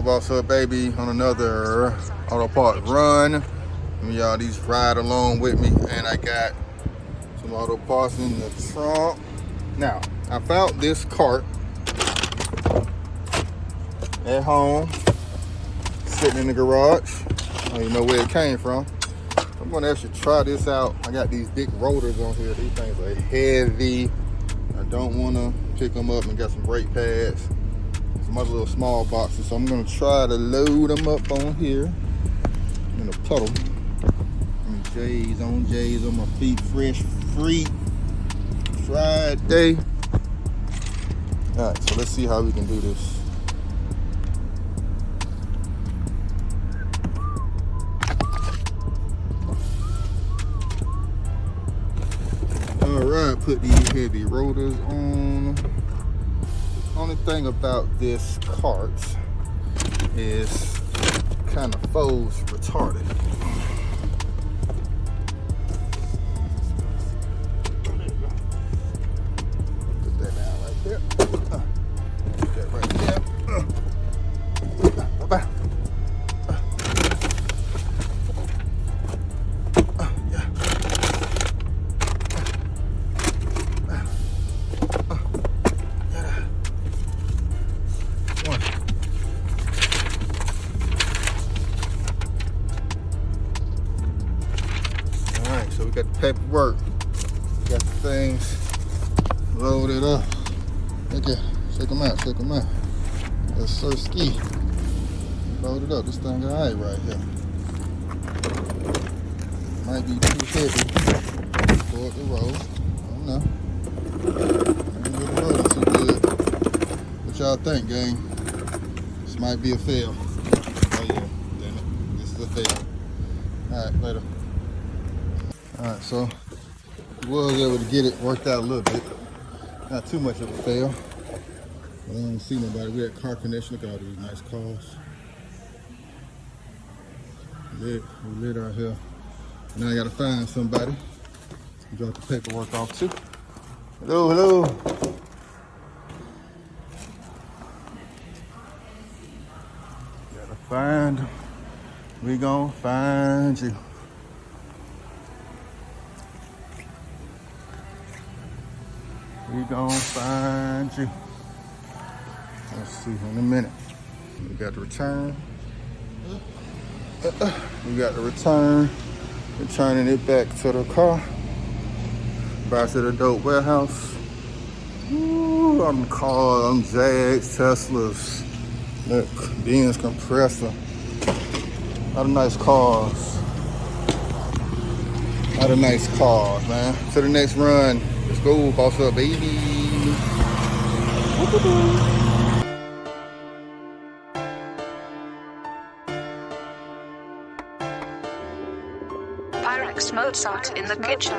boss up, baby, on another auto parts run. Y'all these ride along with me, and I got some auto parts in the trunk. Now, I found this cart at home, sitting in the garage. I don't even know where it came from. I'm gonna actually try this out. I got these big rotors on here. These things are heavy. I don't wanna pick them up, and got some brake pads, some other little small boxes. So I'm gonna try to load them up on here in a puddle. And J's on my feet, fresh free Friday. All right, so let's see how we can do this. All right, put these heavy rotors on. Only thing about this cart is kind of folds retarded. Put that down right there. Put that right there. Bye-bye. So we got the paperwork, got the things loaded up. Okay, check them out, check them out. That's Sir Ski. Loaded up, this thing alright right here. Might be too heavy for it to roll. I don't know. Ain't really rolling too good. What y'all think, gang? This might be a fail. Oh yeah, damn it. This is a fail. Alright, later. Alright, so was able to get it worked out a little bit. Not too much of a fail. But I don't see nobody. We at Car Connection. Look at all these nice cars. We lit out here. Now I gotta find somebody. Drop the paperwork off too. Hello, hello. Gotta find them. We gonna find you. We gonna find you. Let's see in a minute. We got the return. We got the return. Returning it back to the car. Back to the dope warehouse. Ooh, I'm cars, I'm Jags, Teslas. Look, Benz compressor. A lot of nice cars. A lot of nice cars, man. To the next run. Let's go, boss up, baby. Pyrex Mozart in the kitchen.